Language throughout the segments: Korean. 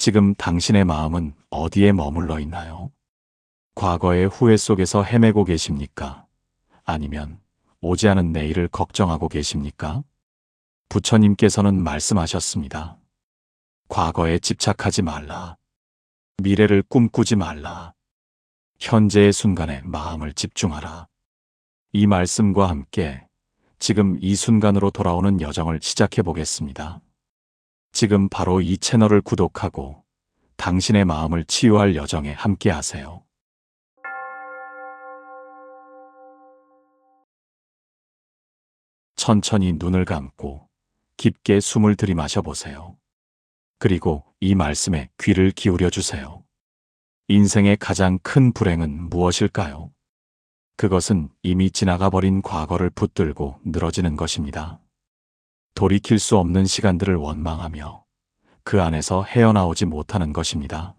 지금 당신의 마음은 어디에 머물러 있나요? 과거의 후회 속에서 헤매고 계십니까? 아니면 오지 않은 내일을 걱정하고 계십니까? 부처님께서는 말씀하셨습니다. 과거에 집착하지 말라. 미래를 꿈꾸지 말라. 현재의 순간에 마음을 집중하라. 이 말씀과 함께 지금 이 순간으로 돌아오는 여정을 시작해 보겠습니다. 지금 바로 이 채널을 구독하고 당신의 마음을 치유할 여정에 함께 하세요. 천천히 눈을 감고 깊게 숨을 들이마셔 보세요. 그리고 이 말씀에 귀를 기울여 주세요. 인생의 가장 큰 불행은 무엇일까요? 그것은 이미 지나가 버린 과거를 붙들고 늘어지는 것입니다. 돌이킬 수 없는 시간들을 원망하며 그 안에서 헤어나오지 못하는 것입니다.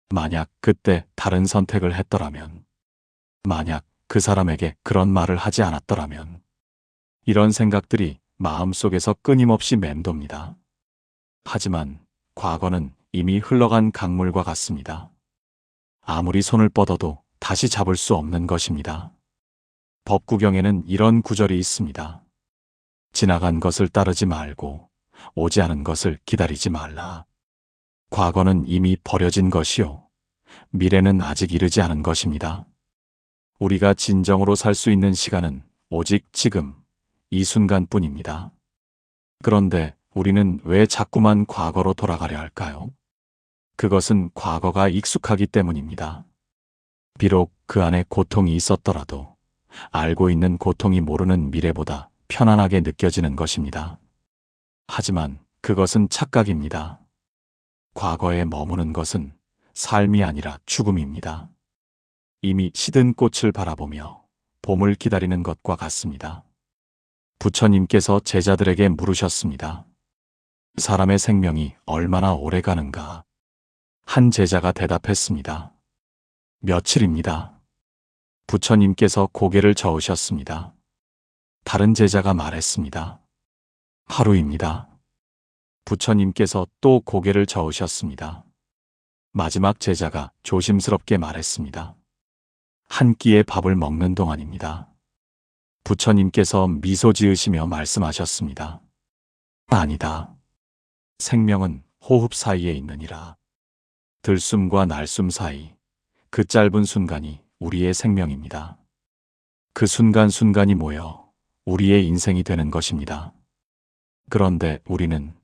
만약 그때 다른 선택을 했더라면, 만약 그 사람에게 그런 말을 하지 않았더라면, 이런 생각들이 마음속에서 끊임없이 맴돕니다. 하지만 과거는 이미 흘러간 강물과 같습니다. 아무리 손을 뻗어도 다시 잡을 수 없는 것입니다. 법구경에는 이런 구절이 있습니다. 지나간 것을 따르지 말고 오지 않은 것을 기다리지 말라. 과거는 이미 버려진 것이요. 미래는 아직 이르지 않은 것입니다. 우리가 진정으로 살 수 있는 시간은 오직 지금, 이 순간뿐입니다. 그런데 우리는 왜 자꾸만 과거로 돌아가려 할까요? 그것은 과거가 익숙하기 때문입니다. 비록 그 안에 고통이 있었더라도 알고 있는 고통이 모르는 미래보다 편안하게 느껴지는 것입니다. 하지만 그것은 착각입니다. 과거에 머무는 것은 삶이 아니라 죽음입니다. 이미 시든 꽃을 바라보며 봄을 기다리는 것과 같습니다. 부처님께서 제자들에게 물으셨습니다. 사람의 생명이 얼마나 오래 가는가? 한 제자가 대답했습니다. 며칠입니다. 부처님께서 고개를 저으셨습니다. 다른 제자가 말했습니다. 하루입니다. 부처님께서 또 고개를 저으셨습니다. 마지막 제자가 조심스럽게 말했습니다. 한 끼의 밥을 먹는 동안입니다. 부처님께서 미소 지으시며 말씀하셨습니다. 아니다. 생명은 호흡 사이에 있느니라. 들숨과 날숨 사이, 그 짧은 순간이 우리의 생명입니다. 그 순간순간이 모여 우리의 인생이 되는 것입니다. 그런데 우리는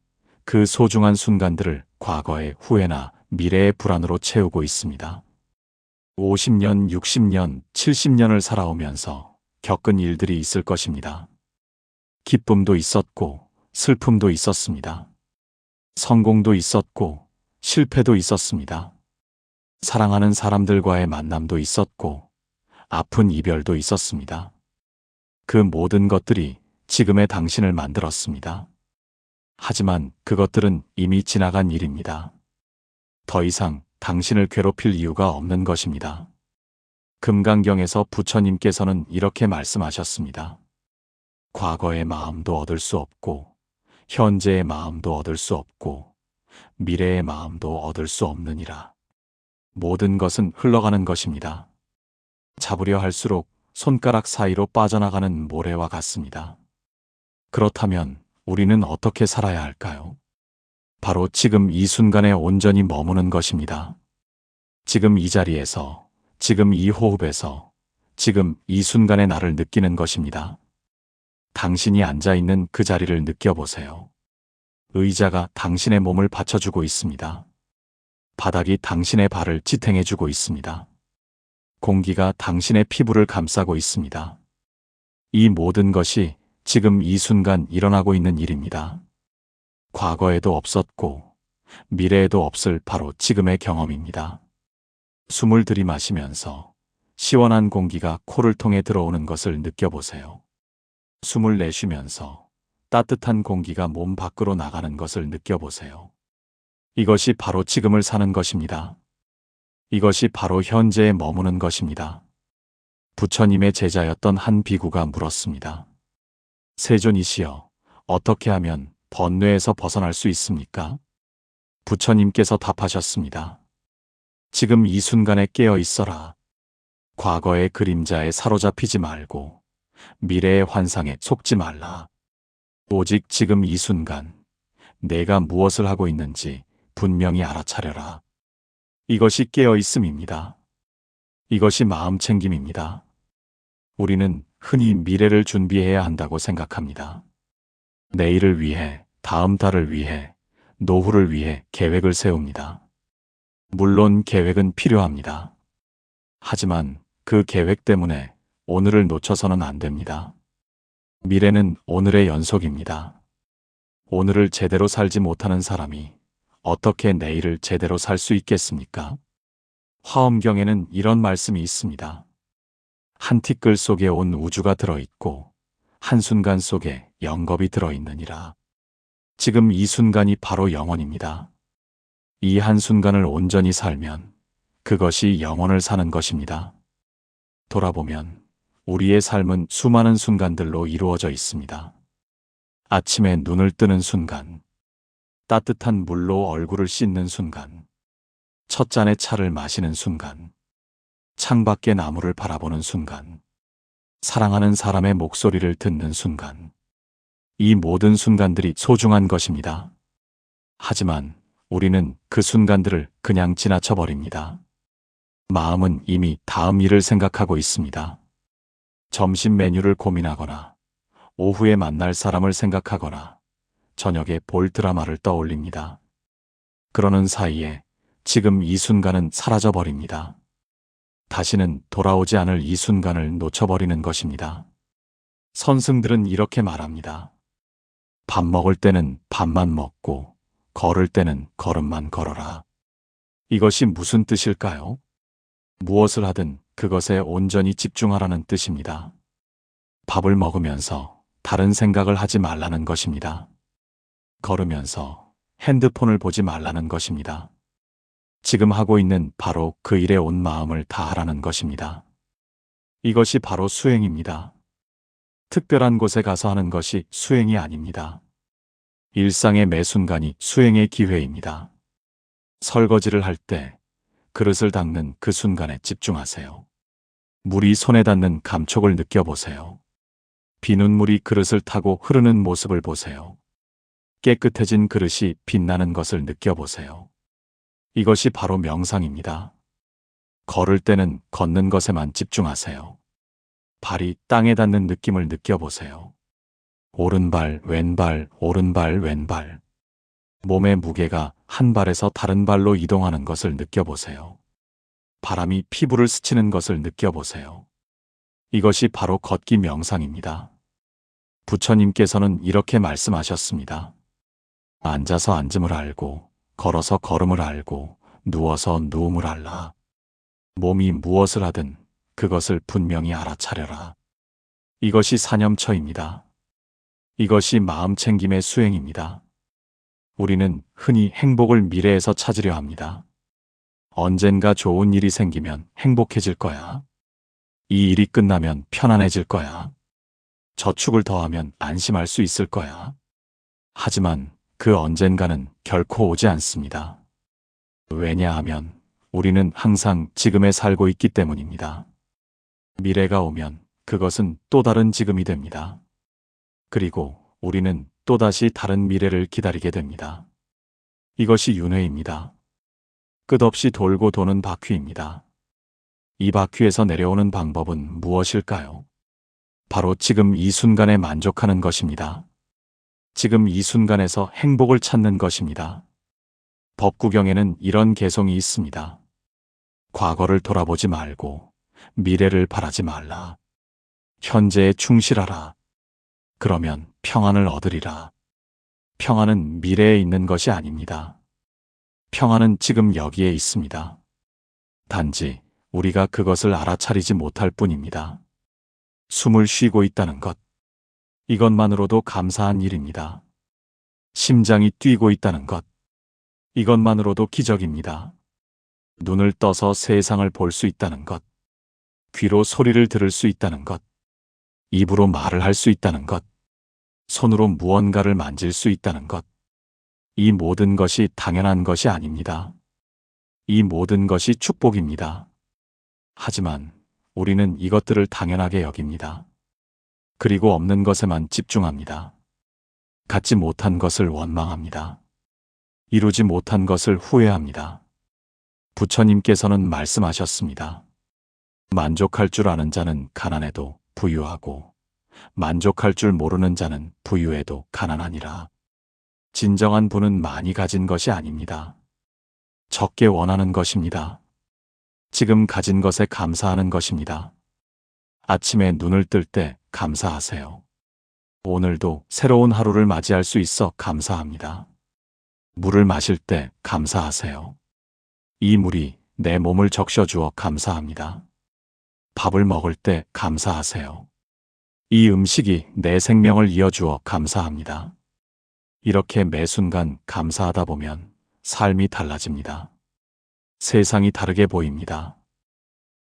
그 소중한 순간들을 과거의 후회나 미래의 불안으로 채우고 있습니다. 50년, 60년, 70년을 살아오면서 겪은 일들이 있을 것입니다. 기쁨도 있었고 슬픔도 있었습니다. 성공도 있었고 실패도 있었습니다. 사랑하는 사람들과의 만남도 있었고 아픈 이별도 있었습니다. 그 모든 것들이 지금의 당신을 만들었습니다. 하지만 그것들은 이미 지나간 일입니다. 더 이상 당신을 괴롭힐 이유가 없는 것입니다. 금강경에서 부처님께서는 이렇게 말씀하셨습니다. 과거의 마음도 얻을 수 없고 현재의 마음도 얻을 수 없고 미래의 마음도 얻을 수 없느니라. 모든 것은 흘러가는 것입니다. 잡으려 할수록 손가락 사이로 빠져나가는 모래와 같습니다. 그렇다면 우리는 어떻게 살아야 할까요? 바로 지금 이 순간에 온전히 머무는 것입니다. 지금 이 자리에서, 지금 이 호흡에서, 지금 이 순간의 나를 느끼는 것입니다. 당신이 앉아있는 그 자리를 느껴보세요. 의자가 당신의 몸을 받쳐주고 있습니다. 바닥이 당신의 발을 지탱해주고 있습니다. 공기가 당신의 피부를 감싸고 있습니다. 이 모든 것이 지금 이 순간 일어나고 있는 일입니다. 과거에도 없었고 미래에도 없을 바로 지금의 경험입니다. 숨을 들이마시면서 시원한 공기가 코를 통해 들어오는 것을 느껴보세요. 숨을 내쉬면서 따뜻한 공기가 몸 밖으로 나가는 것을 느껴보세요. 이것이 바로 지금을 사는 것입니다. 이것이 바로 현재에 머무는 것입니다. 부처님의 제자였던 한 비구가 물었습니다. 세존이시여, 어떻게 하면 번뇌에서 벗어날 수 있습니까? 부처님께서 답하셨습니다. 지금 이 순간에 깨어 있어라. 과거의 그림자에 사로잡히지 말고 미래의 환상에 속지 말라. 오직 지금 이 순간 내가 무엇을 하고 있는지 분명히 알아차려라. 이것이 깨어 있음입니다. 이것이 마음 챙김입니다. 우리는 흔히 미래를 준비해야 한다고 생각합니다. 내일을 위해, 다음 달을 위해, 노후를 위해 계획을 세웁니다. 물론 계획은 필요합니다. 하지만 그 계획 때문에 오늘을 놓쳐서는 안 됩니다. 미래는 오늘의 연속입니다. 오늘을 제대로 살지 못하는 사람이 어떻게 내일을 제대로 살 수 있겠습니까? 화엄경에는 이런 말씀이 있습니다. 한 티끌 속에 온 우주가 들어있고 한순간 속에 영겁이 들어있느니라. 지금 이 순간이 바로 영원입니다. 이 한순간을 온전히 살면 그것이 영원을 사는 것입니다. 돌아보면 우리의 삶은 수많은 순간들로 이루어져 있습니다. 아침에 눈을 뜨는 순간, 따뜻한 물로 얼굴을 씻는 순간, 첫 잔의 차를 마시는 순간, 창밖의 나무를 바라보는 순간, 사랑하는 사람의 목소리를 듣는 순간, 이 모든 순간들이 소중한 것입니다. 하지만 우리는 그 순간들을 그냥 지나쳐 버립니다. 마음은 이미 다음 일을 생각하고 있습니다. 점심 메뉴를 고민하거나, 오후에 만날 사람을 생각하거나, 저녁에 볼 드라마를 떠올립니다. 그러는 사이에 지금 이 순간은 사라져 버립니다. 다시는 돌아오지 않을 이 순간을 놓쳐버리는 것입니다. 선승들은 이렇게 말합니다. 밥 먹을 때는 밥만 먹고 걸을 때는 걸음만 걸어라. 이것이 무슨 뜻일까요? 무엇을 하든 그것에 온전히 집중하라는 뜻입니다. 밥을 먹으면서 다른 생각을 하지 말라는 것입니다. 걸으면서 핸드폰을 보지 말라는 것입니다. 지금 하고 있는 바로 그 일에 온 마음을 다하라는 것입니다. 이것이 바로 수행입니다. 특별한 곳에 가서 하는 것이 수행이 아닙니다. 일상의 매 순간이 수행의 기회입니다. 설거지를 할 때 그릇을 닦는 그 순간에 집중하세요. 물이 손에 닿는 감촉을 느껴보세요. 비눗물이 그릇을 타고 흐르는 모습을 보세요. 깨끗해진 그릇이 빛나는 것을 느껴보세요. 이것이 바로 명상입니다. 걸을 때는 걷는 것에만 집중하세요. 발이 땅에 닿는 느낌을 느껴보세요. 오른발, 왼발, 오른발, 왼발. 몸의 무게가 한 발에서 다른 발로 이동하는 것을 느껴보세요. 바람이 피부를 스치는 것을 느껴보세요. 이것이 바로 걷기 명상입니다. 부처님께서는 이렇게 말씀하셨습니다. 앉아서 앉음을 알고, 걸어서 걸음을 알고, 누워서 누움을 알라. 몸이 무엇을 하든 그것을 분명히 알아차려라. 이것이 사념처입니다. 이것이 마음 챙김의 수행입니다. 우리는 흔히 행복을 미래에서 찾으려 합니다. 언젠가 좋은 일이 생기면 행복해질 거야. 이 일이 끝나면 편안해질 거야. 저축을 더하면 안심할 수 있을 거야. 하지만 그 언젠가는 결코 오지 않습니다. 왜냐하면 우리는 항상 지금에 살고 있기 때문입니다. 미래가 오면 그것은 또 다른 지금이 됩니다. 그리고 우리는 또다시 다른 미래를 기다리게 됩니다. 이것이 윤회입니다. 끝없이 돌고 도는 바퀴입니다. 이 바퀴에서 내려오는 방법은 무엇일까요? 바로 지금 이 순간에 만족하는 것입니다. 지금 이 순간에서 행복을 찾는 것입니다. 법구경에는 이런 개송이 있습니다. 과거를 돌아보지 말고 미래를 바라지 말라. 현재에 충실하라. 그러면 평안을 얻으리라. 평안은 미래에 있는 것이 아닙니다. 평안은 지금 여기에 있습니다. 단지 우리가 그것을 알아차리지 못할 뿐입니다. 숨을 쉬고 있다는 것, 이것만으로도 감사한 일입니다. 심장이 뛰고 있다는 것, 이것만으로도 기적입니다. 눈을 떠서 세상을 볼 수 있다는 것, 귀로 소리를 들을 수 있다는 것, 입으로 말을 할 수 있다는 것, 손으로 무언가를 만질 수 있다는 것, 이 모든 것이 당연한 것이 아닙니다. 이 모든 것이 축복입니다. 하지만 우리는 이것들을 당연하게 여깁니다. 그리고 없는 것에만 집중합니다. 갖지 못한 것을 원망합니다. 이루지 못한 것을 후회합니다. 부처님께서는 말씀하셨습니다. 만족할 줄 아는 자는 가난해도 부유하고 만족할 줄 모르는 자는 부유해도 가난하니라. 진정한 부는 많이 가진 것이 아닙니다. 적게 원하는 것입니다. 지금 가진 것에 감사하는 것입니다. 아침에 눈을 뜰 때 감사하세요. 오늘도 새로운 하루를 맞이할 수 있어 감사합니다. 물을 마실 때 감사하세요. 이 물이 내 몸을 적셔주어 감사합니다. 밥을 먹을 때 감사하세요. 이 음식이 내 생명을 이어주어 감사합니다. 이렇게 매 순간 감사하다 보면 삶이 달라집니다. 세상이 다르게 보입니다.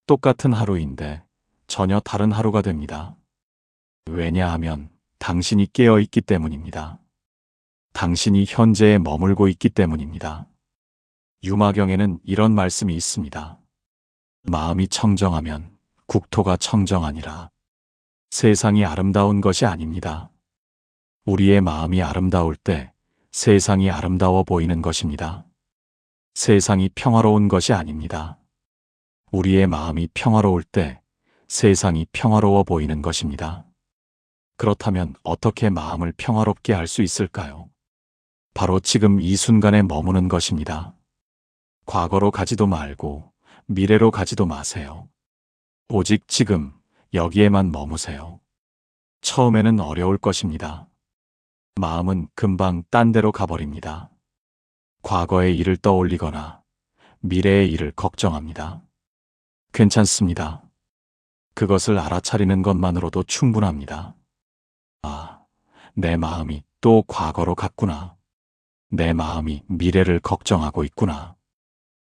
똑같은 하루인데 전혀 다른 하루가 됩니다. 왜냐하면 당신이 깨어 있기 때문입니다. 당신이 현재에 머물고 있기 때문입니다. 유마경에는 이런 말씀이 있습니다. 마음이 청정하면 국토가 청정하니라. 세상이 아름다운 것이 아닙니다. 우리의 마음이 아름다울 때 세상이 아름다워 보이는 것입니다. 세상이 평화로운 것이 아닙니다. 우리의 마음이 평화로울 때 세상이 평화로워 보이는 것입니다. 그렇다면 어떻게 마음을 평화롭게 할 수 있을까요? 바로 지금 이 순간에 머무는 것입니다. 과거로 가지도 말고 미래로 가지도 마세요. 오직 지금 여기에만 머무세요. 처음에는 어려울 것입니다. 마음은 금방 딴 데로 가버립니다. 과거의 일을 떠올리거나 미래의 일을 걱정합니다. 괜찮습니다. 그것을 알아차리는 것만으로도 충분합니다. 아, 내 마음이 또 과거로 갔구나. 내 마음이 미래를 걱정하고 있구나.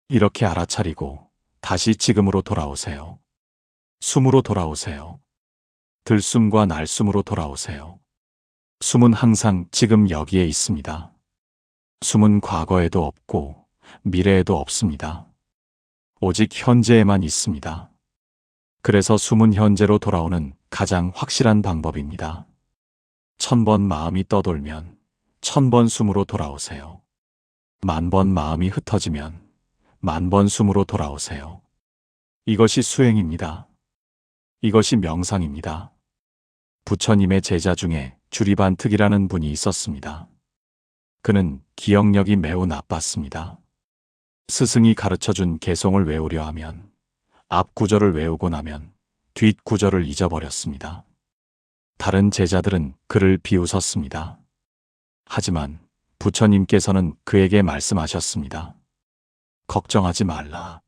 이렇게 알아차리고 다시 지금으로 돌아오세요. 숨으로 돌아오세요. 들숨과 날숨으로 돌아오세요. 숨은 항상 지금 여기에 있습니다. 숨은 과거에도 없고 미래에도 없습니다. 오직 현재에만 있습니다. 그래서 숨은 현재로 돌아오는 가장 확실한 방법입니다. 1000번 마음이 떠돌면 1000번 숨으로 돌아오세요. 10,000번 마음이 흩어지면 10,000번 숨으로 돌아오세요. 이것이 수행입니다. 이것이 명상입니다. 부처님의 제자 중에 주리반특이라는 분이 있었습니다. 그는 기억력이 매우 나빴습니다. 스승이 가르쳐준 개송을 외우려 하면 앞 구절을 외우고 나면 뒷 구절을 잊어버렸습니다. 다른 제자들은 그를 비웃었습니다. 하지만 부처님께서는 그에게 말씀하셨습니다. 걱정하지 말라.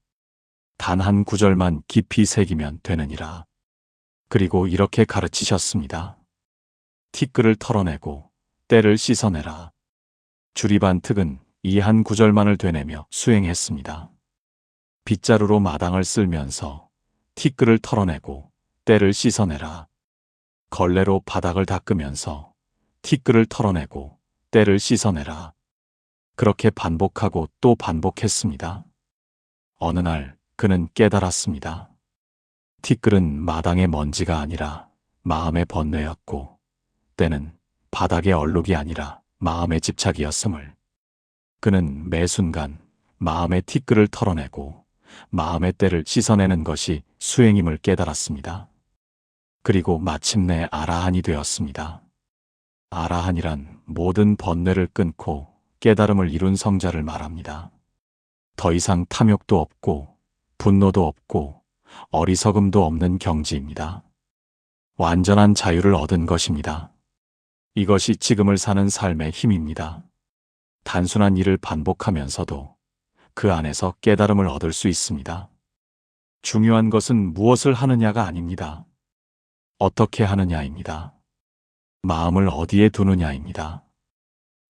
단 한 구절만 깊이 새기면 되느니라. 그리고 이렇게 가르치셨습니다. 티끌을 털어내고 때를 씻어내라. 주리반특은 이 한 구절만을 되뇌며 수행했습니다. 빗자루로 마당을 쓸면서 티끌을 털어내고 때를 씻어내라. 걸레로 바닥을 닦으면서 티끌을 털어내고 때를 씻어내라. 그렇게 반복하고 또 반복했습니다. 어느 날 그는 깨달았습니다. 티끌은 마당의 먼지가 아니라 마음의 번뇌였고 때는 바닥의 얼룩이 아니라 마음의 집착이었음을. 그는 매 순간 마음의 티끌을 털어내고 마음의 때를 씻어내는 것이 수행임을 깨달았습니다. 그리고 마침내 아라한이 되었습니다. 아라한이란 모든 번뇌를 끊고 깨달음을 이룬 성자를 말합니다. 더 이상 탐욕도 없고 분노도 없고 어리석음도 없는 경지입니다. 완전한 자유를 얻은 것입니다. 이것이 지금을 사는 삶의 힘입니다. 단순한 일을 반복하면서도 그 안에서 깨달음을 얻을 수 있습니다. 중요한 것은 무엇을 하느냐가 아닙니다. 어떻게 하느냐입니다. 마음을 어디에 두느냐입니다.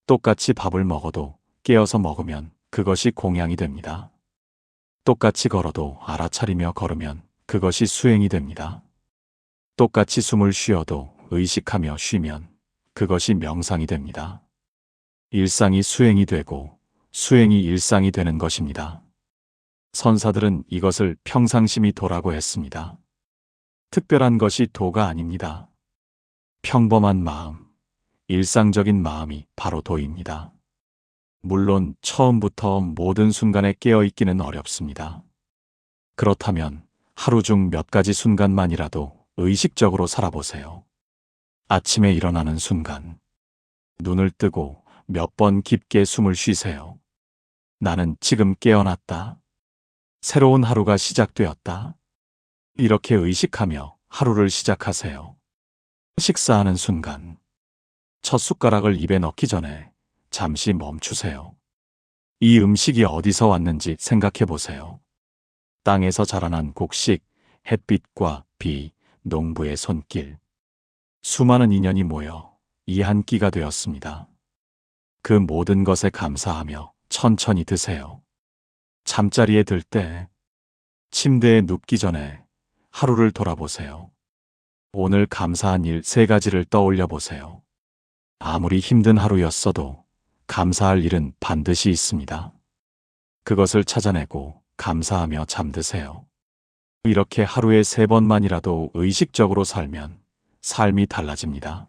똑같이 밥을 먹어도 깨어서 먹으면 그것이 공양이 됩니다. 똑같이 걸어도 알아차리며 걸으면 그것이 수행이 됩니다. 똑같이 숨을 쉬어도 의식하며 쉬면 그것이 명상이 됩니다. 일상이 수행이 되고 수행이 일상이 되는 것입니다. 선사들은 이것을 평상심이 도라고 했습니다. 특별한 것이 도가 아닙니다. 평범한 마음, 일상적인 마음이 바로 도입니다. 물론 처음부터 모든 순간에 깨어있기는 어렵습니다. 그렇다면 하루 중 몇 가지 순간만이라도 의식적으로 살아보세요. 아침에 일어나는 순간, 눈을 뜨고 몇 번 깊게 숨을 쉬세요. 나는 지금 깨어났다. 새로운 하루가 시작되었다. 이렇게 의식하며 하루를 시작하세요. 식사하는 순간, 첫 숟가락을 입에 넣기 전에 잠시 멈추세요. 이 음식이 어디서 왔는지 생각해 보세요. 땅에서 자라난 곡식, 햇빛과 비, 농부의 손길. 수많은 인연이 모여 이 한 끼가 되었습니다. 그 모든 것에 감사하며 천천히 드세요. 잠자리에 들 때, 침대에 눕기 전에 하루를 돌아보세요. 오늘 감사한 일 3가지를 떠올려 보세요. 아무리 힘든 하루였어도 감사할 일은 반드시 있습니다. 그것을 찾아내고 감사하며 잠드세요. 이렇게 하루에 3번만이라도 의식적으로 살면 삶이 달라집니다.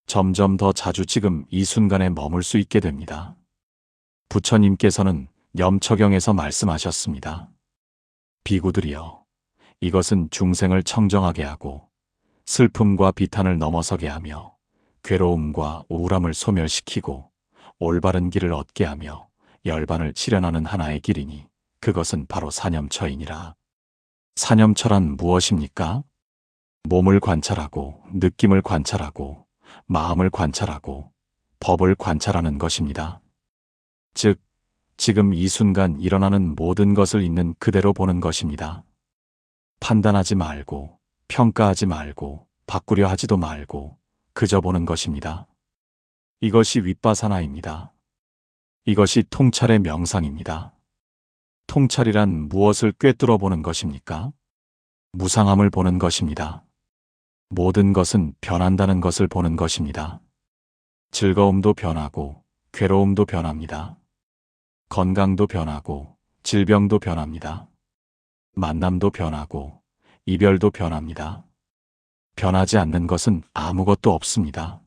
점점 더 자주 지금 이 순간에 머물 수 있게 됩니다. 부처님께서는 염처경에서 말씀하셨습니다. 비구들이여, 이것은 중생을 청정하게 하고 슬픔과 비탄을 넘어서게 하며 괴로움과 우울함을 소멸시키고 올바른 길을 얻게 하며 열반을 실현하는 하나의 길이니 그것은 바로 사념처이니라. 사념처란 무엇입니까? 몸을 관찰하고 느낌을 관찰하고 마음을 관찰하고 법을 관찰하는 것입니다. 즉, 지금 이 순간 일어나는 모든 것을 있는 그대로 보는 것입니다. 판단하지 말고 평가하지 말고 바꾸려 하지도 말고 그저 보는 것입니다. 이것이 윗바사나입니다. 이것이 통찰의 명상입니다. 통찰이란 무엇을 꿰뚫어 보는 것입니까? 무상함을 보는 것입니다. 모든 것은 변한다는 것을 보는 것입니다. 즐거움도 변하고 괴로움도 변합니다. 건강도 변하고 질병도 변합니다. 만남도 변하고 이별도 변합니다. 변하지 않는 것은 아무것도 없습니다.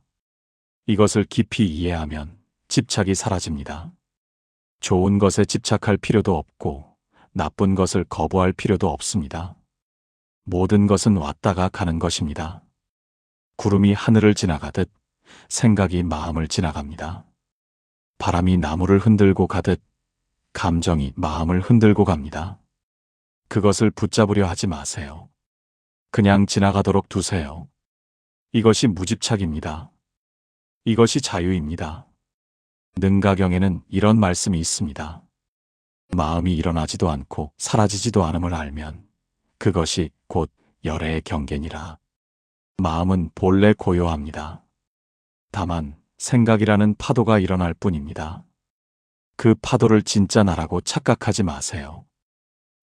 이것을 깊이 이해하면 집착이 사라집니다. 좋은 것에 집착할 필요도 없고 나쁜 것을 거부할 필요도 없습니다. 모든 것은 왔다가 가는 것입니다. 구름이 하늘을 지나가듯 생각이 마음을 지나갑니다. 바람이 나무를 흔들고 가듯 감정이 마음을 흔들고 갑니다. 그것을 붙잡으려 하지 마세요. 그냥 지나가도록 두세요. 이것이 무집착입니다. 이것이 자유입니다. 능가경에는 이런 말씀이 있습니다. 마음이 일어나지도 않고 사라지지도 않음을 알면 그것이 곧 열애의 경계니라. 마음은 본래 고요합니다. 다만 생각이라는 파도가 일어날 뿐입니다. 그 파도를 진짜 나라고 착각하지 마세요.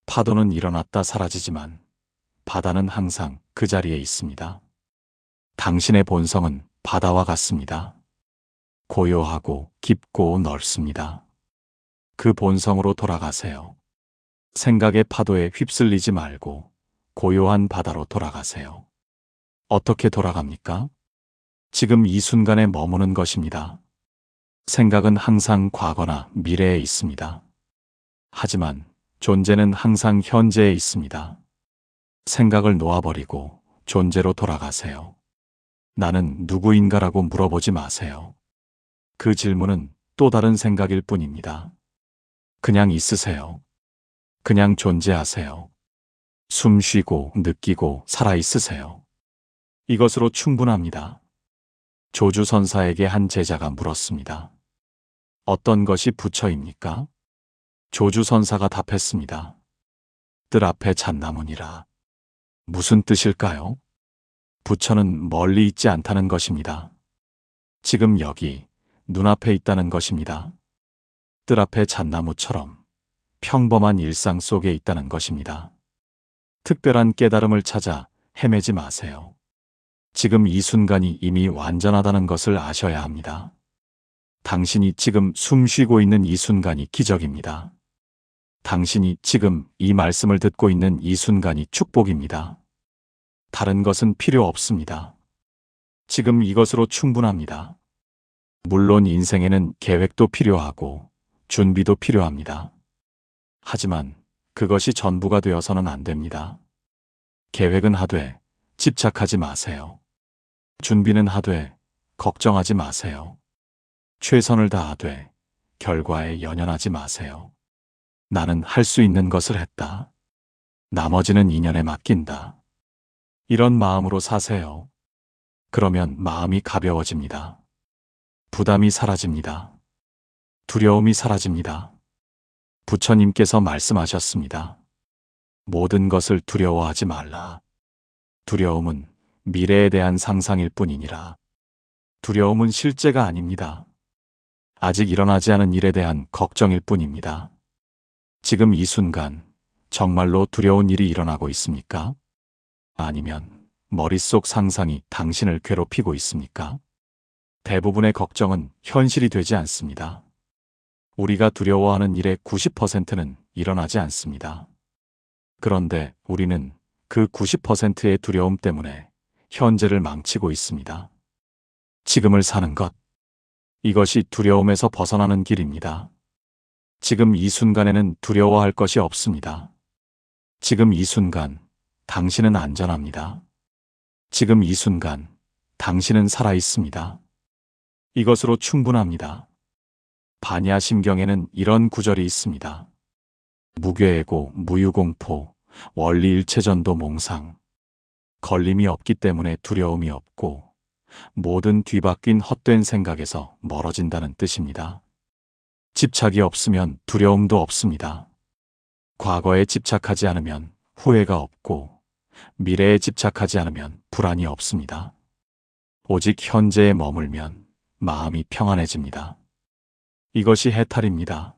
파도는 일어났다 사라지지만 바다는 항상 그 자리에 있습니다. 당신의 본성은 바다와 같습니다. 고요하고 깊고 넓습니다. 그 본성으로 돌아가세요. 생각의 파도에 휩쓸리지 말고 고요한 바다로 돌아가세요. 어떻게 돌아갑니까? 지금 이 순간에 머무는 것입니다. 생각은 항상 과거나 미래에 있습니다. 하지만 존재는 항상 현재에 있습니다. 생각을 놓아버리고 존재로 돌아가세요. 나는 누구인가라고 물어보지 마세요. 그 질문은 또 다른 생각일 뿐입니다. 그냥 있으세요. 그냥 존재하세요. 숨 쉬고 느끼고 살아있으세요. 이것으로 충분합니다. 조주선사에게 한 제자가 물었습니다. 어떤 것이 부처입니까? 조주선사가 답했습니다. 뜰 앞에 잣나무니라. 무슨 뜻일까요? 부처는 멀리 있지 않다는 것입니다. 지금 여기 눈앞에 있다는 것입니다. 뜰 앞에 잣나무처럼 평범한 일상 속에 있다는 것입니다. 특별한 깨달음을 찾아 헤매지 마세요. 지금 이 순간이 이미 완전하다는 것을 아셔야 합니다. 당신이 지금 숨 쉬고 있는 이 순간이 기적입니다. 당신이 지금 이 말씀을 듣고 있는 이 순간이 축복입니다. 다른 것은 필요 없습니다. 지금 이것으로 충분합니다. 물론 인생에는 계획도 필요하고 준비도 필요합니다. 하지만 그것이 전부가 되어서는 안 됩니다. 계획은 하되 집착하지 마세요. 준비는 하되 걱정하지 마세요. 최선을 다하되 결과에 연연하지 마세요. 나는 할 수 있는 것을 했다. 나머지는 인연에 맡긴다. 이런 마음으로 사세요. 그러면 마음이 가벼워집니다. 부담이 사라집니다. 두려움이 사라집니다. 부처님께서 말씀하셨습니다. 모든 것을 두려워하지 말라. 두려움은 미래에 대한 상상일 뿐이니라. 두려움은 실제가 아닙니다. 아직 일어나지 않은 일에 대한 걱정일 뿐입니다. 지금 이 순간 정말로 두려운 일이 일어나고 있습니까? 아니면 머릿속 상상이 당신을 괴롭히고 있습니까? 대부분의 걱정은 현실이 되지 않습니다. 우리가 두려워하는 일의 90%는 일어나지 않습니다. 그런데 우리는 그 90%의 두려움 때문에 현재를 망치고 있습니다. 지금을 사는 것, 이것이 두려움에서 벗어나는 길입니다. 지금 이 순간에는 두려워할 것이 없습니다. 지금 이 순간 당신은 안전합니다. 지금 이 순간 당신은 살아 있습니다. 이것으로 충분합니다. 반야심경에는 이런 구절이 있습니다. 무괴애고 무유공포 원리일체전도 몽상. 걸림이 없기 때문에 두려움이 없고 모든 뒤바뀐 헛된 생각에서 멀어진다는 뜻입니다. 집착이 없으면 두려움도 없습니다. 과거에 집착하지 않으면 후회가 없고 미래에 집착하지 않으면 불안이 없습니다. 오직 현재에 머물면 마음이 평안해집니다. 이것이 해탈입니다.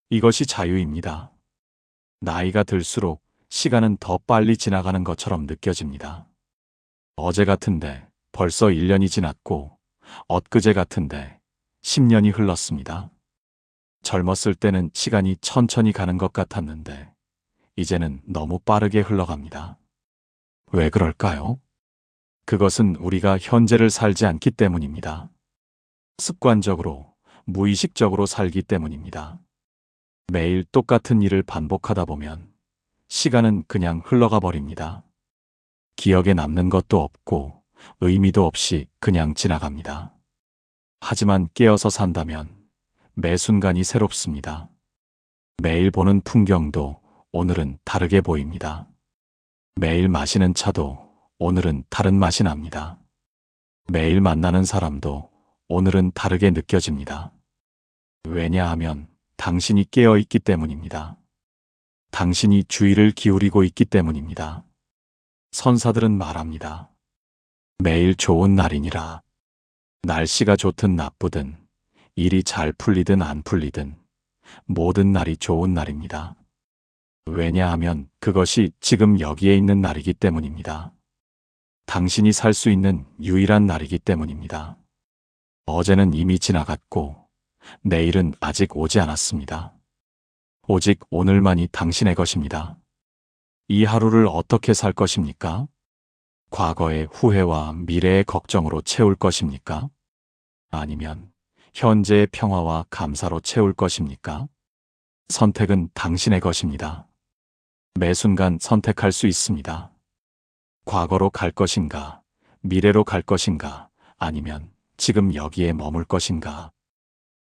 이것이 자유입니다. 나이가 들수록 시간은 더 빨리 지나가는 것처럼 느껴집니다. 어제 같은데 벌써 1년이 지났고 엊그제 같은데 10년이 흘렀습니다. 젊었을 때는 시간이 천천히 가는 것 같았는데 이제는 너무 빠르게 흘러갑니다. 왜 그럴까요? 그것은 우리가 현재를 살지 않기 때문입니다. 습관적으로, 무의식적으로 살기 때문입니다. 매일 똑같은 일을 반복하다 보면 시간은 그냥 흘러가 버립니다. 기억에 남는 것도 없고 의미도 없이 그냥 지나갑니다. 하지만 깨어서 산다면 매 순간이 새롭습니다. 매일 보는 풍경도 오늘은 다르게 보입니다. 매일 마시는 차도 오늘은 다른 맛이 납니다. 매일 만나는 사람도 오늘은 다르게 느껴집니다. 왜냐하면 당신이 깨어 있기 때문입니다. 당신이 주의를 기울이고 있기 때문입니다. 선사들은 말합니다. 매일 좋은 날이니라. 날씨가 좋든 나쁘든, 일이 잘 풀리든 안 풀리든 모든 날이 좋은 날입니다. 왜냐하면 그것이 지금 여기에 있는 날이기 때문입니다. 당신이 살 수 있는 유일한 날이기 때문입니다. 어제는 이미 지나갔고 내일은 아직 오지 않았습니다. 오직 오늘만이 당신의 것입니다. 이 하루를 어떻게 살 것입니까? 과거의 후회와 미래의 걱정으로 채울 것입니까? 아니면 현재의 평화와 감사로 채울 것입니까? 선택은 당신의 것입니다. 매 순간 선택할 수 있습니다. 과거로 갈 것인가, 미래로 갈 것인가, 아니면 지금 여기에 머물 것인가.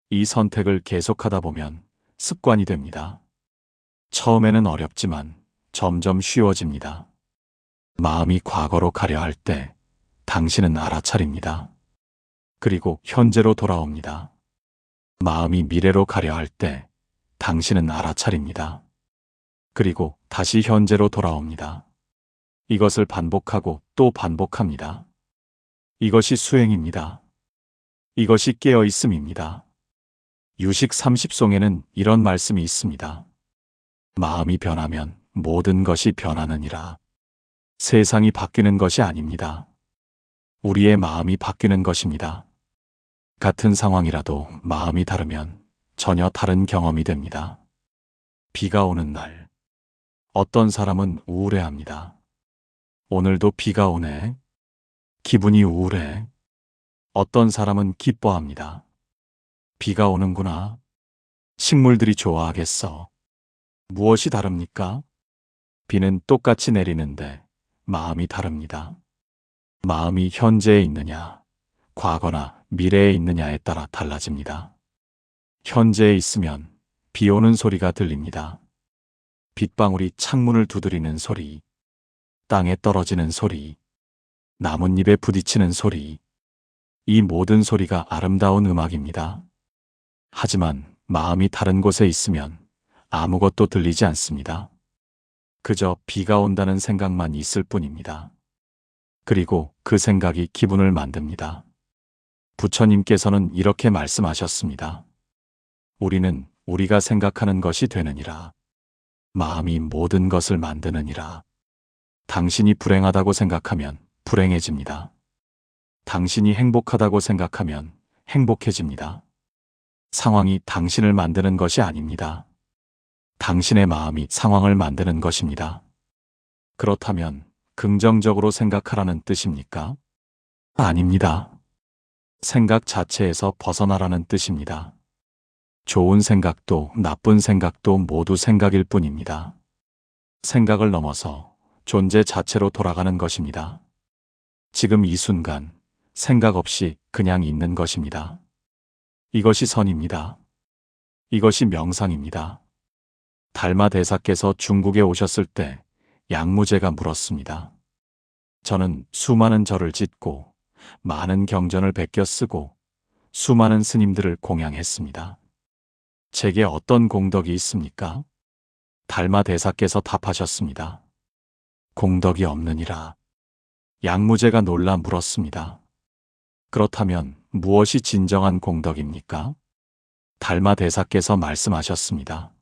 이 선택을 계속하다 보면 습관이 됩니다. 처음에는 어렵지만 점점 쉬워집니다. 마음이 과거로 가려 할 때 당신은 알아차립니다. 그리고 현재로 돌아옵니다. 마음이 미래로 가려 할 때 당신은 알아차립니다. 그리고 다시 현재로 돌아옵니다. 이것을 반복하고 또 반복합니다. 이것이 수행입니다. 이것이 깨어 있음입니다. 유식 30송에는 이런 말씀이 있습니다. 마음이 변하면 모든 것이 변하느니라. 세상이 바뀌는 것이 아닙니다. 우리의 마음이 바뀌는 것입니다. 같은 상황이라도 마음이 다르면 전혀 다른 경험이 됩니다. 비가 오는 날, 어떤 사람은 우울해합니다. 오늘도 비가 오네. 기분이 우울해. 어떤 사람은 기뻐합니다. 비가 오는구나. 식물들이 좋아하겠어. 무엇이 다릅니까? 비는 똑같이 내리는데 마음이 다릅니다. 마음이 현재에 있느냐, 과거나 미래에 있느냐에 따라 달라집니다. 현재에 있으면 비 오는 소리가 들립니다. 빗방울이 창문을 두드리는 소리, 땅에 떨어지는 소리, 나뭇잎에 부딪히는 소리, 이 모든 소리가 아름다운 음악입니다. 하지만 마음이 다른 곳에 있으면 아무것도 들리지 않습니다. 그저 비가 온다는 생각만 있을 뿐입니다. 그리고 그 생각이 기분을 만듭니다. 부처님께서는 이렇게 말씀하셨습니다. 우리는 우리가 생각하는 것이 되느니라. 마음이 모든 것을 만드느니라. 당신이 불행하다고 생각하면 불행해집니다. 당신이 행복하다고 생각하면 행복해집니다. 상황이 당신을 만드는 것이 아닙니다. 당신의 마음이 상황을 만드는 것입니다. 그렇다면 긍정적으로 생각하라는 뜻입니까? 아닙니다. 생각 자체에서 벗어나라는 뜻입니다. 좋은 생각도 나쁜 생각도 모두 생각일 뿐입니다. 생각을 넘어서 존재 자체로 돌아가는 것입니다. 지금 이 순간 생각 없이 그냥 있는 것입니다. 이것이 선입니다. 이것이 명상입니다. 달마 대사께서 중국에 오셨을 때 양무제가 물었습니다. 저는 수많은 절을 짓고 많은 경전을 베껴 쓰고 수많은 스님들을 공양했습니다. 제게 어떤 공덕이 있습니까? 달마 대사께서 답하셨습니다. 공덕이 없느니라. 양무제가 놀라 물었습니다. 그렇다면 무엇이 진정한 공덕입니까? 달마 대사께서 말씀하셨습니다.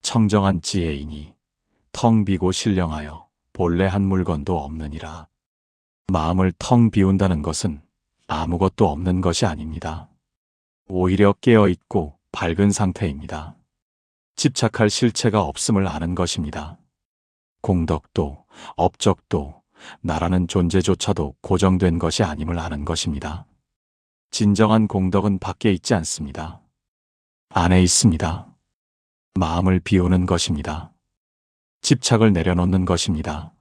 청정한 지혜이니 텅 비고 신령하여 본래 한 물건도 없느니라. 마음을 텅 비운다는 것은 아무것도 없는 것이 아닙니다. 오히려 깨어있고 밝은 상태입니다. 집착할 실체가 없음을 아는 것입니다. 공덕도 업적도 나라는 존재조차도 고정된 것이 아님을 아는 것입니다. 진정한 공덕은 밖에 있지 않습니다. 안에 있습니다. 마음을 비우는 것입니다. 집착을 내려놓는 것입니다.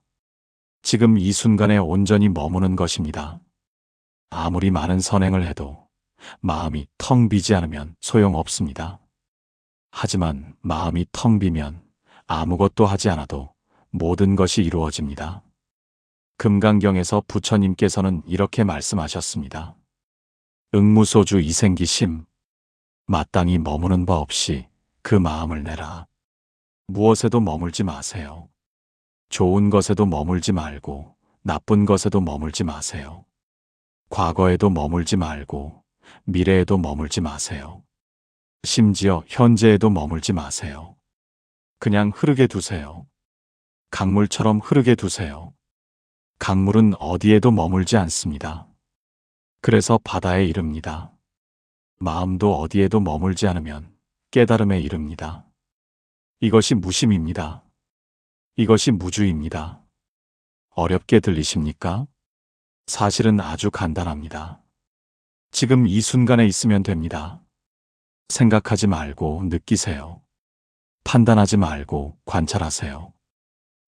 지금 이 순간에 온전히 머무는 것입니다. 아무리 많은 선행을 해도 마음이 텅 비지 않으면 소용없습니다. 하지만 마음이 텅 비면 아무것도 하지 않아도 모든 것이 이루어집니다. 금강경에서 부처님께서는 이렇게 말씀하셨습니다. 응무소주 이생기심, 마땅히 머무는 바 없이 그 마음을 내라. 무엇에도 머물지 마세요. 좋은 것에도 머물지 말고 나쁜 것에도 머물지 마세요. 과거에도 머물지 말고 미래에도 머물지 마세요. 심지어 현재에도 머물지 마세요. 그냥 흐르게 두세요. 강물처럼 흐르게 두세요. 강물은 어디에도 머물지 않습니다. 그래서 바다에 이릅니다. 마음도 어디에도 머물지 않으면 깨달음에 이릅니다. 이것이 무심입니다. 이것이 무주입니다. 어렵게 들리십니까? 사실은 아주 간단합니다. 지금 이 순간에 있으면 됩니다. 생각하지 말고 느끼세요. 판단하지 말고 관찰하세요.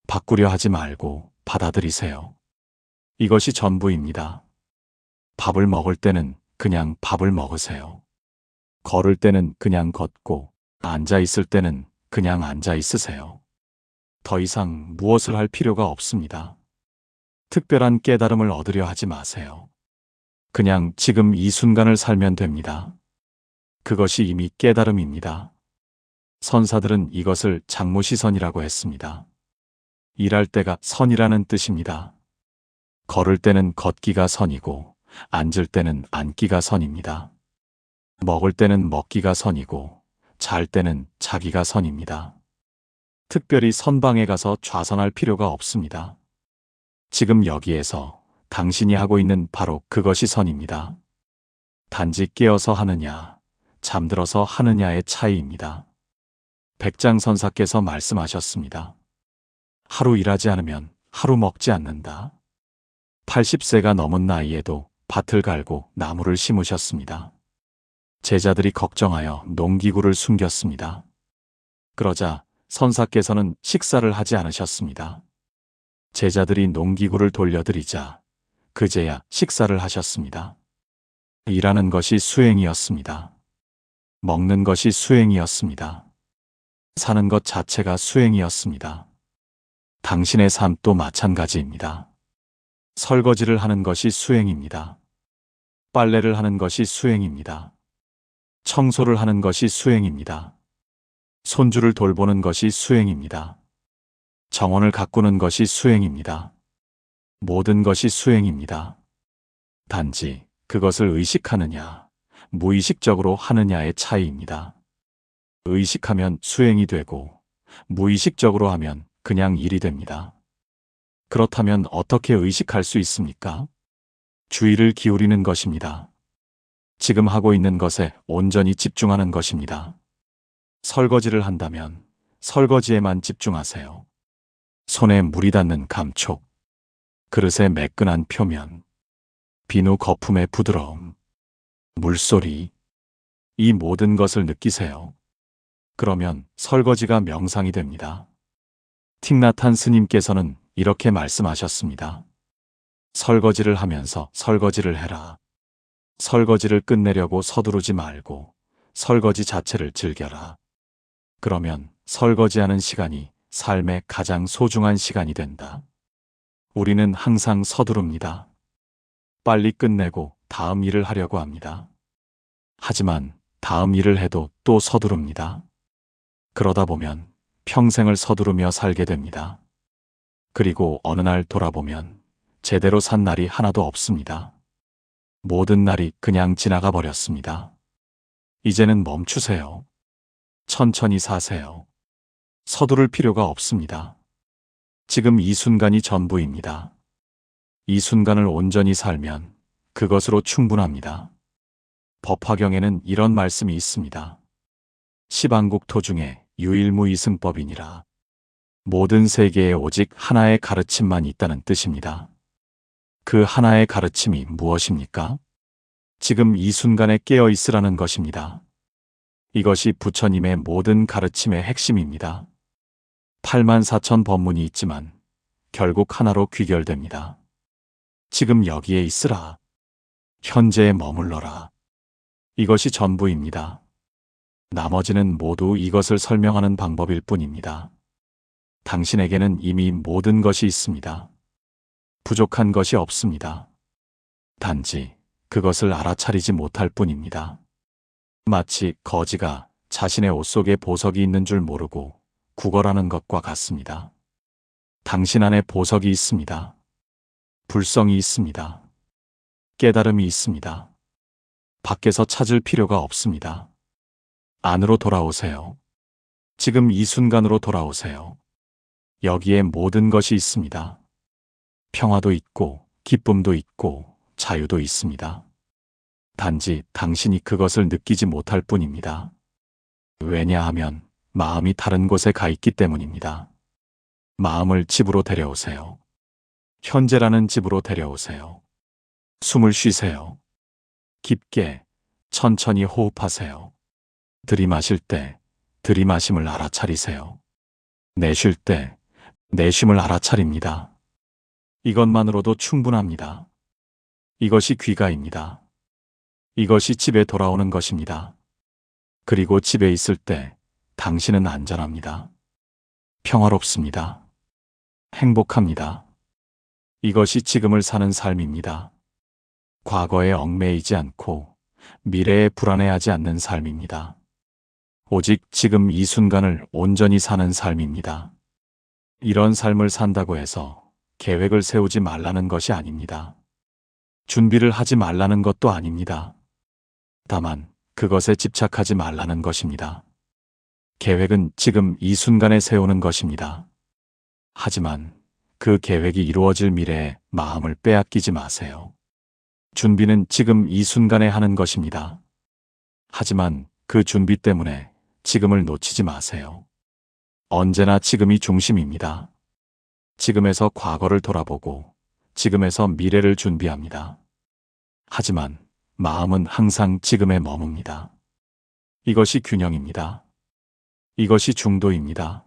바꾸려 하지 말고 받아들이세요. 이것이 전부입니다. 밥을 먹을 때는 그냥 밥을 먹으세요. 걸을 때는 그냥 걷고 앉아 있을 때는 그냥 앉아 있으세요. 더 이상 무엇을 할 필요가 없습니다. 특별한 깨달음을 얻으려 하지 마세요. 그냥 지금 이 순간을 살면 됩니다. 그것이 이미 깨달음입니다. 선사들은 이것을 장무시선이라고 했습니다. 일할 때가 선이라는 뜻입니다. 걸을 때는 걷기가 선이고 앉을 때는 앉기가 선입니다. 먹을 때는 먹기가 선이고 잘 때는 자기가 선입니다. 특별히 선방에 가서 좌선할 필요가 없습니다. 지금 여기에서 당신이 하고 있는 바로 그것이 선입니다. 단지 깨어서 하느냐, 잠들어서 하느냐의 차이입니다. 백장선사께서 말씀하셨습니다. 하루 일하지 않으면 하루 먹지 않는다. 80세가 넘은 나이에도 밭을 갈고 나무를 심으셨습니다. 제자들이 걱정하여 농기구를 숨겼습니다. 그러자 선사께서는 식사를 하지 않으셨습니다. 제자들이 농기구를 돌려드리자 그제야 식사를 하셨습니다. 일하는 것이 수행이었습니다. 먹는 것이 수행이었습니다. 사는 것 자체가 수행이었습니다. 당신의 삶도 마찬가지입니다. 설거지를 하는 것이 수행입니다. 빨래를 하는 것이 수행입니다. 청소를 하는 것이 수행입니다. 손주를 돌보는 것이 수행입니다. 정원을 가꾸는 것이 수행입니다. 모든 것이 수행입니다. 단지 그것을 의식하느냐, 무의식적으로 하느냐의 차이입니다. 의식하면 수행이 되고, 무의식적으로 하면 그냥 일이 됩니다. 그렇다면 어떻게 의식할 수 있습니까? 주의를 기울이는 것입니다. 지금 하고 있는 것에 온전히 집중하는 것입니다. 설거지를 한다면 설거지에만 집중하세요. 손에 물이 닿는 감촉, 그릇의 매끈한 표면, 비누 거품의 부드러움, 물소리, 이 모든 것을 느끼세요. 그러면 설거지가 명상이 됩니다. 틱나탄 스님께서는 이렇게 말씀하셨습니다. 설거지를 하면서 설거지를 해라. 설거지를 끝내려고 서두르지 말고 설거지 자체를 즐겨라. 그러면 설거지하는 시간이 삶의 가장 소중한 시간이 된다. 우리는 항상 서두릅니다. 빨리 끝내고 다음 일을 하려고 합니다. 하지만 다음 일을 해도 또 서두릅니다. 그러다 보면 평생을 서두르며 살게 됩니다. 그리고 어느 날 돌아보면 제대로 산 날이 하나도 없습니다. 모든 날이 그냥 지나가 버렸습니다. 이제는 멈추세요. 천천히 사세요. 서두를 필요가 없습니다. 지금 이 순간이 전부입니다. 이 순간을 온전히 살면 그것으로 충분합니다. 법화경에는 이런 말씀이 있습니다. 시방국토 중에 유일무이승법이니라. 모든 세계에 오직 하나의 가르침만 있다는 뜻입니다. 그 하나의 가르침이 무엇입니까? 지금 이 순간에 깨어 있으라는 것입니다. 이것이 부처님의 모든 가르침의 핵심입니다. 84,000 법문이 있지만 결국 하나로 귀결됩니다. 지금 여기에 있으라. 현재에 머물러라. 이것이 전부입니다. 나머지는 모두 이것을 설명하는 방법일 뿐입니다. 당신에게는 이미 모든 것이 있습니다. 부족한 것이 없습니다. 단지 그것을 알아차리지 못할 뿐입니다. 마치 거지가 자신의 옷 속에 보석이 있는 줄 모르고 구걸하는 것과 같습니다. 당신 안에 보석이 있습니다. 불성이 있습니다. 깨달음이 있습니다. 밖에서 찾을 필요가 없습니다. 안으로 돌아오세요. 지금 이 순간으로 돌아오세요. 여기에 모든 것이 있습니다. 평화도 있고 기쁨도 있고 자유도 있습니다. 단지 당신이 그것을 느끼지 못할 뿐입니다. 왜냐하면 마음이 다른 곳에 가 있기 때문입니다. 마음을 집으로 데려오세요. 현재라는 집으로 데려오세요. 숨을 쉬세요. 깊게 천천히 호흡하세요. 들이마실 때 들이마심을 알아차리세요. 내쉴 때 내쉼을 알아차립니다. 이것만으로도 충분합니다. 이것이 귀가입니다. 이것이 집에 돌아오는 것입니다. 그리고 집에 있을 때 당신은 안전합니다. 평화롭습니다. 행복합니다. 이것이 지금을 사는 삶입니다. 과거에 얽매이지 않고 미래에 불안해하지 않는 삶입니다. 오직 지금 이 순간을 온전히 사는 삶입니다. 이런 삶을 산다고 해서 계획을 세우지 말라는 것이 아닙니다. 준비를 하지 말라는 것도 아닙니다. 다만 그것에 집착하지 말라는 것입니다. 계획은 지금 이 순간에 세우는 것입니다. 하지만 그 계획이 이루어질 미래에 마음을 빼앗기지 마세요. 준비는 지금 이 순간에 하는 것입니다. 하지만 그 준비 때문에 지금을 놓치지 마세요. 언제나 지금이 중심입니다. 지금에서 과거를 돌아보고 지금에서 미래를 준비합니다. 하지만 마음은 항상 지금에 머뭅니다. 이것이 균형입니다. 이것이 중도입니다.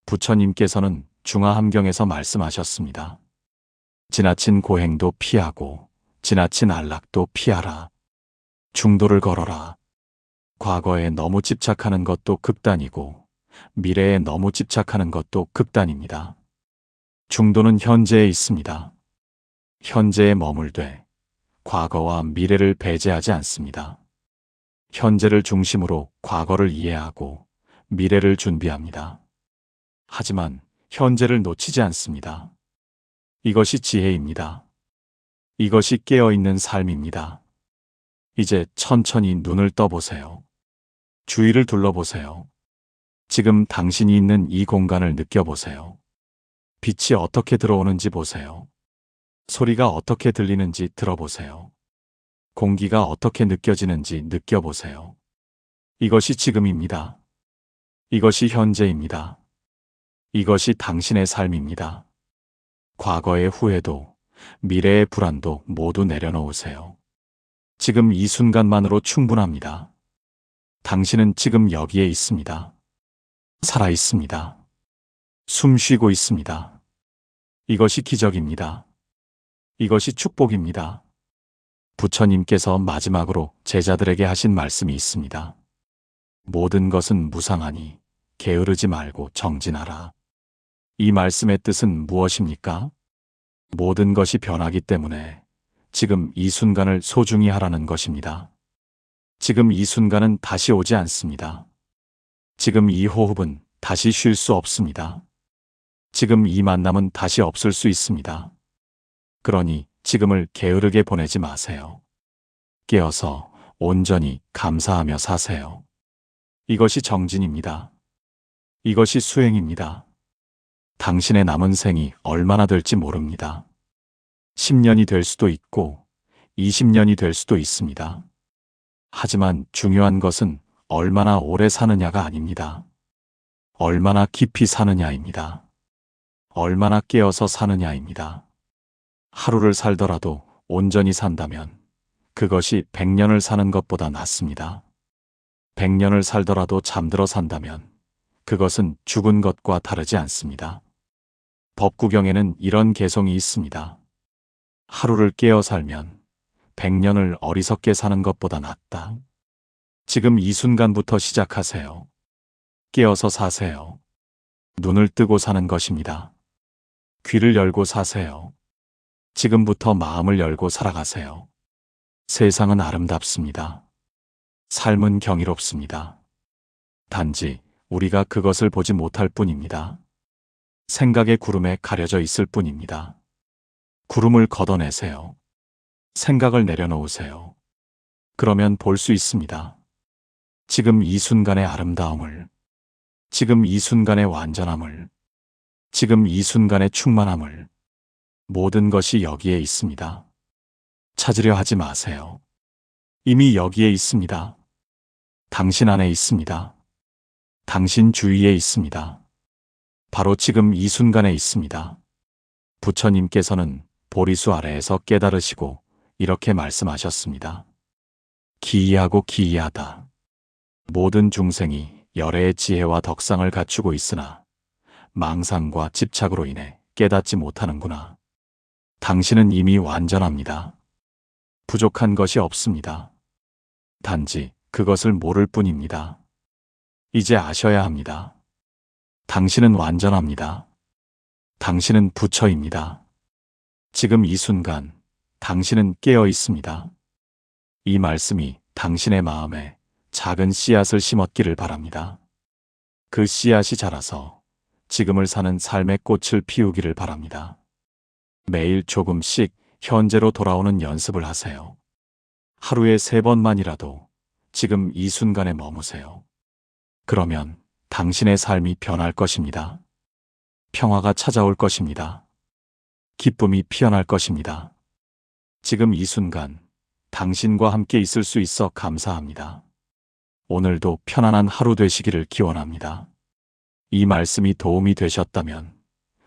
부처님께서는 중화함경에서 말씀하셨습니다. 지나친 고행도 피하고 지나친 안락도 피하라. 중도를 걸어라. 과거에 너무 집착하는 것도 극단이고 미래에 너무 집착하는 것도 극단입니다. 중도는 현재에 있습니다. 현재에 머물되 과거와 미래를 배제하지 않습니다. 현재를 중심으로 과거를 이해하고 미래를 준비합니다. 하지만 현재를 놓치지 않습니다. 이것이 지혜입니다. 이것이 깨어있는 삶입니다. 이제 천천히 눈을 떠보세요. 주위를 둘러보세요. 지금 당신이 있는 이 공간을 느껴보세요. 빛이 어떻게 들어오는지 보세요. 소리가 어떻게 들리는지 들어보세요. 공기가 어떻게 느껴지는지 느껴보세요. 이것이 지금입니다. 이것이 현재입니다. 이것이 당신의 삶입니다. 과거의 후회도 미래의 불안도 모두 내려놓으세요. 지금 이 순간만으로 충분합니다. 당신은 지금 여기에 있습니다. 살아 있습니다. 숨 쉬고 있습니다. 이것이 기적입니다. 이것이 축복입니다. 부처님께서 마지막으로 제자들에게 하신 말씀이 있습니다. 모든 것은 무상하니 게으르지 말고 정진하라. 이 말씀의 뜻은 무엇입니까? 모든 것이 변하기 때문에 지금 이 순간을 소중히 하라는 것입니다. 지금 이 순간은 다시 오지 않습니다. 지금 이 호흡은 다시 쉴 수 없습니다. 지금 이 만남은 다시 없을 수 있습니다. 그러니 지금을 게으르게 보내지 마세요. 깨어서 온전히 감사하며 사세요. 이것이 정진입니다. 이것이 수행입니다. 당신의 남은 생이 얼마나 될지 모릅니다. 10년이 될 수도 있고 20년이 될 수도 있습니다. 하지만 중요한 것은 얼마나 오래 사느냐가 아닙니다. 얼마나 깊이 사느냐입니다. 얼마나 깨어서 사느냐입니다. 하루를 살더라도 온전히 산다면 그것이 100년을 사는 것보다 낫습니다. 100년을 살더라도 잠들어 산다면 그것은 죽은 것과 다르지 않습니다. 법구경에는 이런 개송이 있습니다. 하루를 깨어 살면 100년을 어리석게 사는 것보다 낫다. 지금 이 순간부터 시작하세요. 깨어서 사세요. 눈을 뜨고 사는 것입니다. 귀를 열고 사세요. 지금부터 마음을 열고 살아가세요. 세상은 아름답습니다. 삶은 경이롭습니다. 단지 우리가 그것을 보지 못할 뿐입니다. 생각의 구름에 가려져 있을 뿐입니다. 구름을 걷어내세요. 생각을 내려놓으세요. 그러면 볼 수 있습니다. 지금 이 순간의 아름다움을, 지금 이 순간의 완전함을, 지금 이 순간의 충만함을, 모든 것이 여기에 있습니다. 찾으려 하지 마세요. 이미 여기에 있습니다. 당신 안에 있습니다. 당신 주위에 있습니다. 바로 지금 이 순간에 있습니다. 부처님께서는 보리수 아래에서 깨달으시고 이렇게 말씀하셨습니다. 기이하고 기이하다. 모든 중생이 열애의 지혜와 덕상을 갖추고 있으나 망상과 집착으로 인해 깨닫지 못하는구나. 당신은 이미 완전합니다. 부족한 것이 없습니다. 단지 그것을 모를 뿐입니다. 이제 아셔야 합니다. 당신은 완전합니다. 당신은 부처입니다. 지금 이 순간 당신은 깨어 있습니다. 이 말씀이 당신의 마음에 작은 씨앗을 심었기를 바랍니다. 그 씨앗이 자라서 지금을 사는 삶의 꽃을 피우기를 바랍니다. 매일 조금씩 현재로 돌아오는 연습을 하세요. 하루에 3번만이라도 지금 이 순간에 머무세요. 그러면 당신의 삶이 변할 것입니다. 평화가 찾아올 것입니다. 기쁨이 피어날 것입니다. 지금 이 순간 당신과 함께 있을 수 있어 감사합니다. 오늘도 편안한 하루 되시기를 기원합니다. 이 말씀이 도움이 되셨다면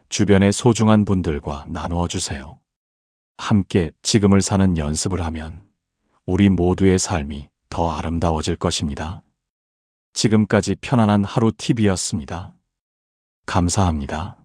주변의 소중한 분들과 나누어 주세요. 함께 지금을 사는 연습을 하면 우리 모두의 삶이 더 아름다워질 것입니다. 지금까지 편안한 하루 팁이었습니다. 감사합니다.